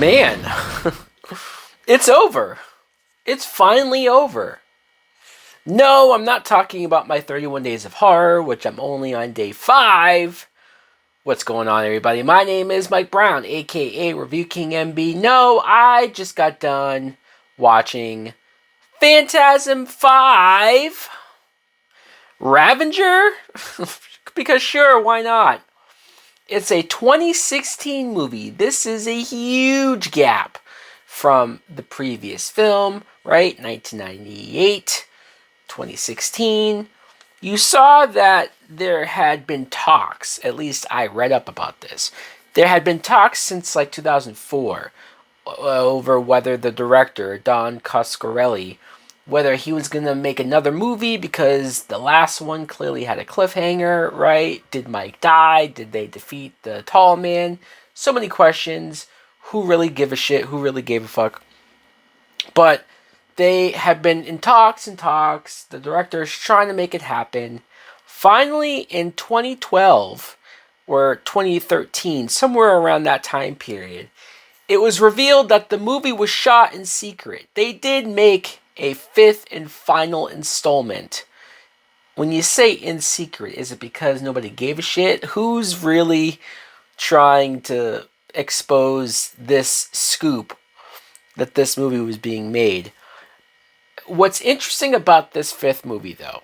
Man, it's over. It's finally over. No, I'm not talking about my 31 Days of Horror, which I'm only on day 5. What's going on, everybody? My name is Mike Brown, aka Review King MB. No, I just got done watching Phantasm 5 Ravager? Because sure, why not? It's a 2016 movie. This is a huge gap from the previous film, right? 1998, 2016. You saw that there had been talks, at least I read up about this. There had been talks since like 2004 over whether the director, Don Coscarelli, whether he was going to make another movie because the last one clearly had a cliffhanger, right? Did Mike die? Did they defeat the tall man? So many questions. Who really give a shit? Who really gave a fuck? But they have been in talks and talks. The director is trying to make it happen. Finally, in 2012 or 2013, somewhere around that time period, it was revealed that the movie was shot in secret. They did make a 5th and final installment. When you say in secret, is it because nobody gave a shit? Who's really trying to expose this scoop that this movie was being made? What's interesting about this 5th movie, though,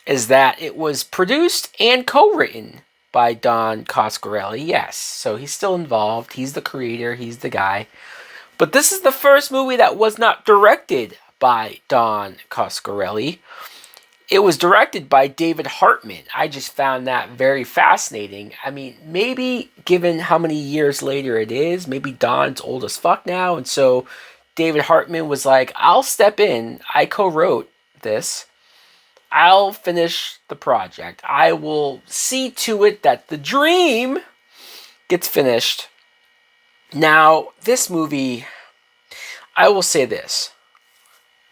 is that it was produced and co-written by Don Coscarelli. Yes, so he's still involved. He's the creator. He's the guy. But this is the first movie that was not directed by Don Coscarelli. It was directed by David Hartman. I just found that very fascinating. I mean, maybe given how many years later it is, maybe Don's old as fuck now, and so David Hartman was like, I'll step in. I co-wrote this. I'll finish the project. I will see to it that the dream gets finished. Now, this movie, I will say this.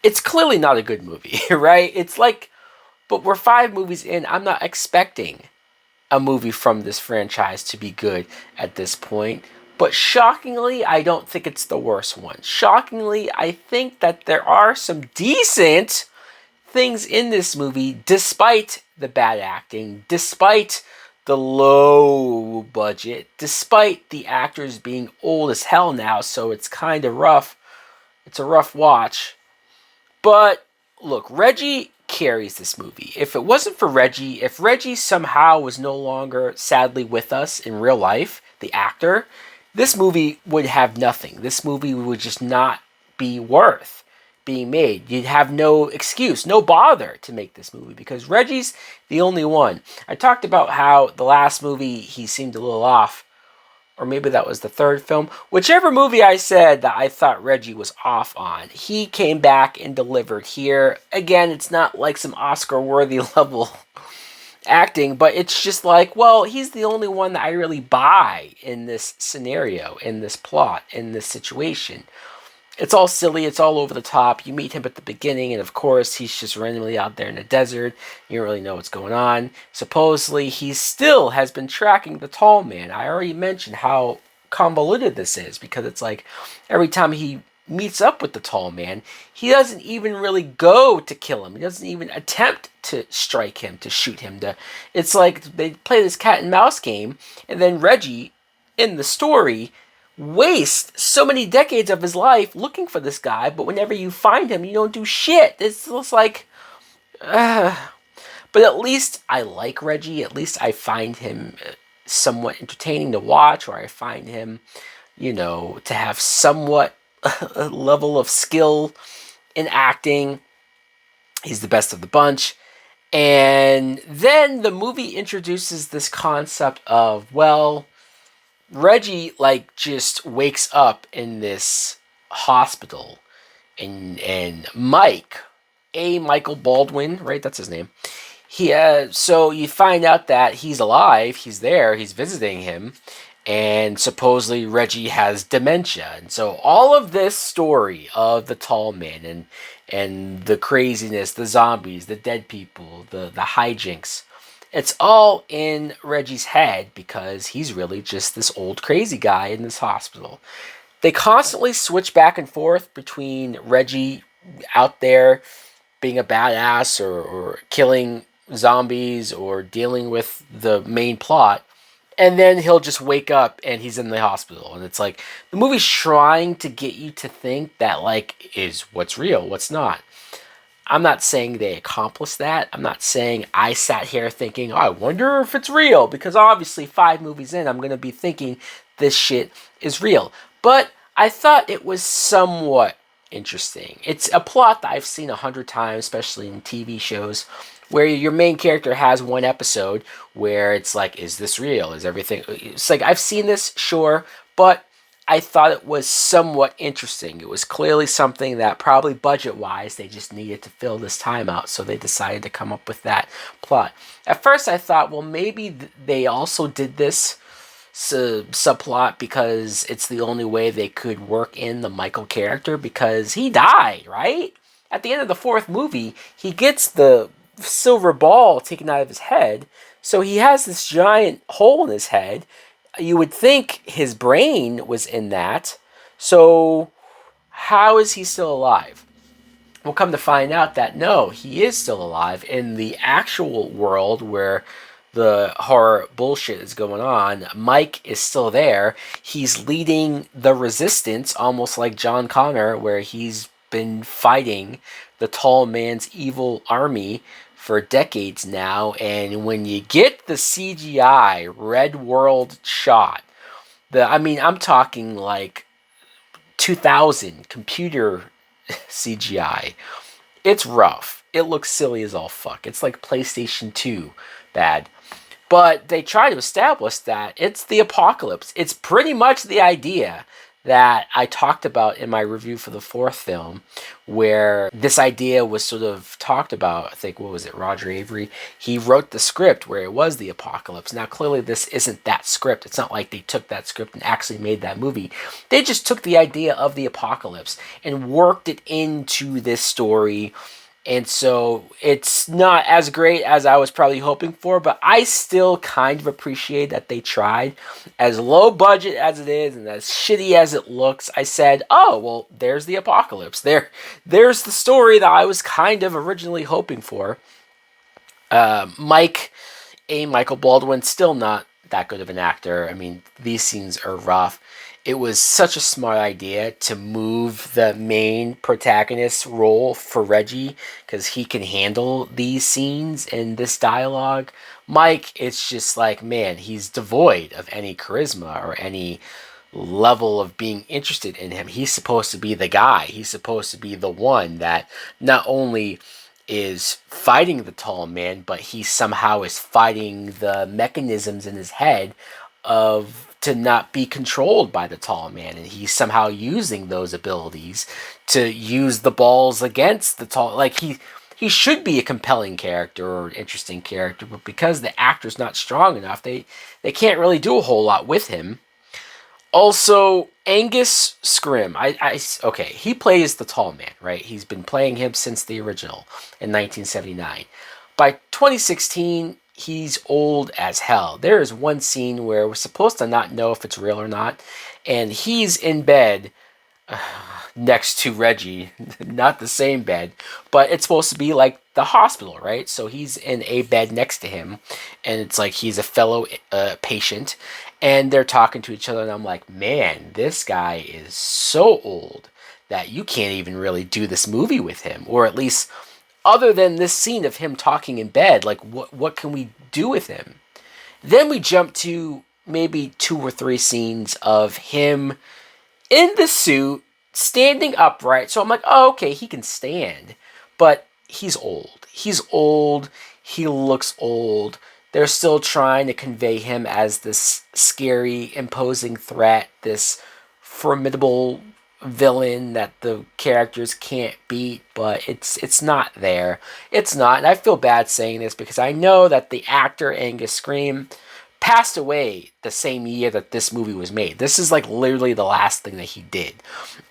It's clearly not a good movie, right? It's like, but we're 5 movies in. I'm not expecting a movie from this franchise to be good at this point. But shockingly, I don't think it's the worst one. Shockingly, I think that there are some decent things in this movie, despite the bad acting, despite the low budget, despite the actors being old as hell now, so it's kind of rough. It's a rough watch. But look, Reggie carries this movie. If it wasn't for Reggie, if Reggie somehow was no longer sadly with us in real life, the actor, this movie would have nothing. This movie would just not be worth being made. You'd have no excuse, no bother to make this movie because Reggie's the only one. I talked about how the last movie he seemed a little off, or maybe that was the 3rd film. Whichever movie I said that I thought Reggie was off on, he came back and delivered here. Again, it's not like some Oscar-worthy level acting, but it's just like, well, he's the only one that I really buy in this scenario, in this plot, in this situation. It's all silly, it's all over the top. You meet him at the beginning, and of course, he's just randomly out there in the desert. You don't really know what's going on. Supposedly, he still has been tracking the tall man. I already mentioned how convoluted this is, because it's like, every time he meets up with the tall man, he doesn't even really go to kill him. He doesn't even attempt to strike him, to shoot him. It's like they play this cat and mouse game, and then Reggie, in the story, waste so many decades of his life looking for this guy, but whenever you find him, you don't do shit. It's just like, but at least I like Reggie. At least I find him somewhat entertaining to watch, or I find him, to have somewhat a level of skill in acting. He's the best of the bunch. And then the movie introduces this concept of, well, Reggie just wakes up in this hospital, and Michael Baldwin, right? That's his name. So you find out that he's alive. He's there. He's visiting him, and supposedly Reggie has dementia. And so all of this story of the tall man and the craziness, the zombies, the dead people, the hijinks, it's all in Reggie's head because he's really just this old crazy guy in this hospital. They constantly switch back and forth between Reggie out there being a badass or killing zombies or dealing with the main plot, and then he'll just wake up and he's in the hospital, and it's like the movie's trying to get you to think that, like, is what's real, what's not. I'm not saying they accomplished that. I'm not saying I sat here thinking, oh, I wonder if it's real, because obviously 5 movies in, I'm going to be thinking this shit is real. But I thought it was somewhat interesting. It's a plot that I've seen 100 times, especially in TV shows, where your main character has one episode where it's like, is this real? Is everything... It's like, I've seen this, sure, but I thought it was somewhat interesting. It was clearly something that probably budget-wise they just needed to fill this time out, so they decided to come up with that plot. At first I thought, well, maybe they also did this subplot because it's the only way they could work in the Michael character, because he died, right? At the end of the 4th movie, he gets the silver ball taken out of his head, so he has this giant hole in his head. You would think his brain was in that. So how is he still alive? We'll come to find out that no, he is still alive in the actual world where the horror bullshit is going on. Mike is still there. He's leading the resistance, almost like John Connor, where he's been fighting the tall man's evil army for decades now. And when you get the CGI Red World shot, I'm talking like 2000 computer CGI. It's rough. It looks silly as all fuck. It's like PlayStation 2 bad. But they try to establish that it's the apocalypse. It's pretty much the idea that I talked about in my review for the 4th film, where this idea was sort of talked about. I think, what was it, Roger Avery? He wrote the script where it was the apocalypse. Now, clearly this isn't that script. It's not like they took that script and actually made that movie. They just took the idea of the apocalypse and worked it into this story. And so it's not as great as I was probably hoping for, but I still kind of appreciate that they tried. As low budget as it is and as shitty as it looks, I said, oh, well, there's the apocalypse. There's the story that I was kind of originally hoping for. Michael Baldwin, still not that good of an actor. I mean, these scenes are rough. It was such a smart idea to move the main protagonist's role for Reggie, because he can handle these scenes and this dialogue. Mike, it's just like, man, he's devoid of any charisma or any level of being interested in him. He's supposed to be the guy. He's supposed to be the one that not only is fighting the tall man, but he somehow is fighting the mechanisms in his head to not be controlled by the tall man, and he's somehow using those abilities to use the balls against the tall. Like, he should be a compelling character or an interesting character, but because the actor's not strong enough, they can't really do a whole lot with him. Also, Angus Scrimm, okay, he plays the tall man, right? He's been playing him since the original in 1979. By 2016, he's old as hell. There is one scene where we're supposed to not know if it's real or not, and he's in bed next to Reggie, not the same bed, but it's supposed to be like the hospital, right? So he's in a bed next to him, and it's like he's a fellow patient, and they're talking to each other, and I'm like, man, this guy is so old that you can't even really do this movie with him, or at least other than this scene of him talking in bed, like what can we do with him? Then we jump to maybe 2 or 3 scenes of him in the suit, standing upright. So I'm like, oh, okay, he can stand. But he's old. He's old. He looks old. They're still trying to convey him as this scary, imposing threat, this formidable villain that the characters can't beat, but it's not there. It's not, and I feel bad saying this because I know that the actor Angus Scrimm passed away the same year that this movie was made. This is like literally the last thing that he did.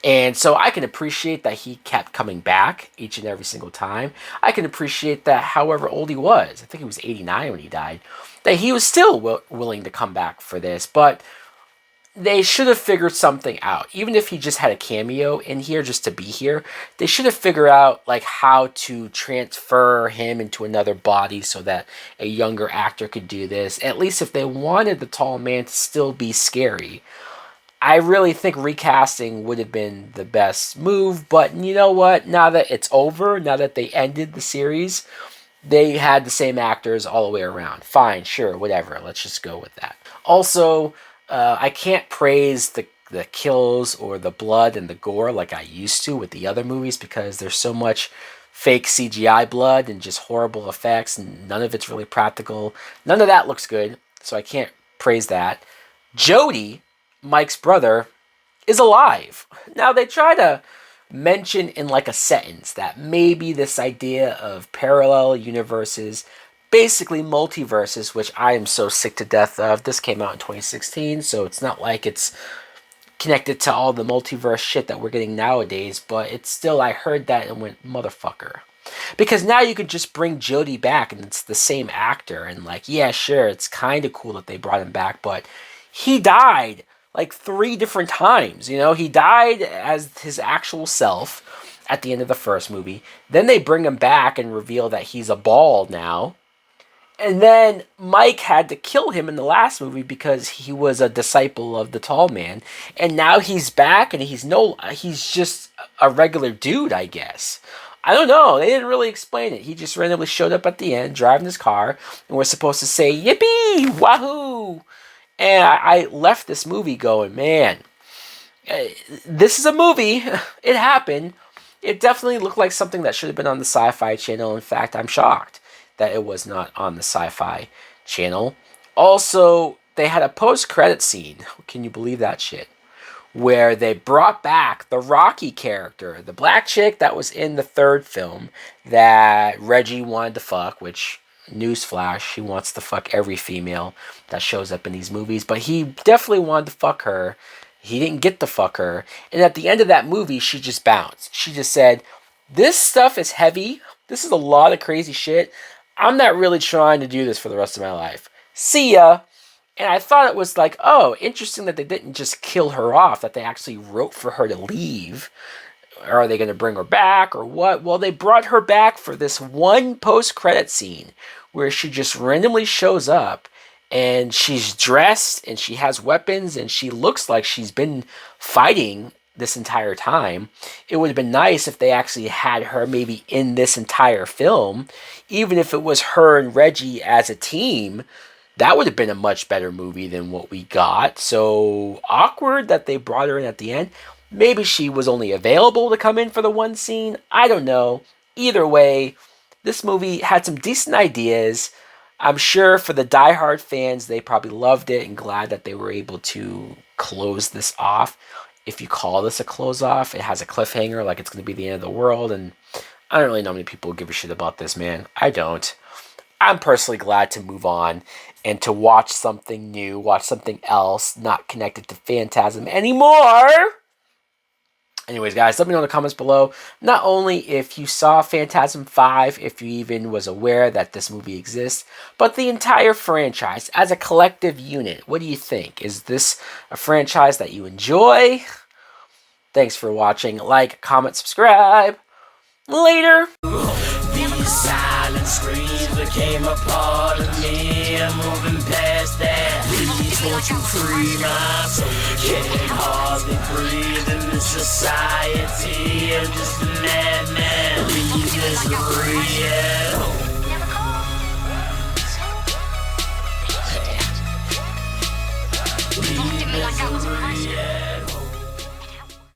And so I can appreciate that he kept coming back each and every single time. I can appreciate that however old he was, I think he was 89 when he died, that he was still willing to come back for this. But they should have figured something out. Even if he just had a cameo in here just to be here, they should have figured out like how to transfer him into another body so that a younger actor could do this. At least if they wanted the tall man to still be scary. I really think recasting would have been the best move, but you know what? Now that it's over, now that they ended the series, they had the same actors all the way around. Fine, sure, whatever. Let's just go with that. Also, I can't praise the kills or the blood and the gore like I used to with the other movies because there's so much fake CGI blood and just horrible effects and none of it's really practical. None of that looks good, so I can't praise that. Jody, Mike's brother, is alive. Now they try to mention in like a sentence that maybe this idea of parallel universes, basically multiverses, which I am so sick to death of. This came out in 2016, so it's not like it's connected to all the multiverse shit that we're getting nowadays, but it's still, I heard that and went, motherfucker. Because now you could just bring Jody back and it's the same actor, and like, yeah, sure, it's kind of cool that they brought him back, but he died like 3 different times. You know, he died as his actual self at the end of the first movie. Then they bring him back and reveal that he's a ball now. And then Mike had to kill him in the last movie because he was a disciple of the tall man. And now he's back and he's just a regular dude, I guess. I don't know. They didn't really explain it. He just randomly showed up at the end driving his car and we're supposed to say, yippee, wahoo. And I left this movie going, man, this is a movie. It happened. It definitely looked like something that should have been on the Sci-Fi Channel. In fact, I'm shocked that it was not on the Sci-Fi Channel. Also, they had a post-credit scene. Can you believe that shit? Where they brought back the Rocky character, the black chick that was in the 3rd film that Reggie wanted to fuck, which, newsflash, he wants to fuck every female that shows up in these movies, but he definitely wanted to fuck her. He didn't get to fuck her. And at the end of that movie, she just bounced. She just said, this stuff is heavy. This is a lot of crazy shit. I'm not really trying to do this for the rest of my life. See ya. And I thought it was like, oh, interesting that they didn't just kill her off, that they actually wrote for her to leave. Are they going to bring her back or what? Well, they brought her back for this one post-credit scene where she just randomly shows up and she's dressed and she has weapons and she looks like she's been fighting this entire time. It would have been nice if they actually had her maybe in this entire film, even if it was her and Reggie as a team. That would have been a much better movie than what we got. So awkward that they brought her in at the end. Maybe she was only available to come in for the one scene. I don't know. Either way, this movie had some decent ideas. I'm sure for the diehard fans, they probably loved it and glad that they were able to close this off. If you call this a close off, it has a cliffhanger like it's going to be the end of the world. And I don't really know how many people give a shit about this, man. I don't. I'm personally glad to move on and to watch something new, watch something else, not connected to Phantasm anymore. Anyways, guys, let me know in the comments below, not only if you saw Phantasm 5, if you even was aware that this movie exists, but the entire franchise as a collective unit. What do you think? Is this a franchise that you enjoy? Thanks for watching. Like, comment, subscribe. Later. These silent screams became a part of me. I'm moving past that. Please won't you free my soul? Can't hardly breathe in this society. I'm just a madman. Leave misery.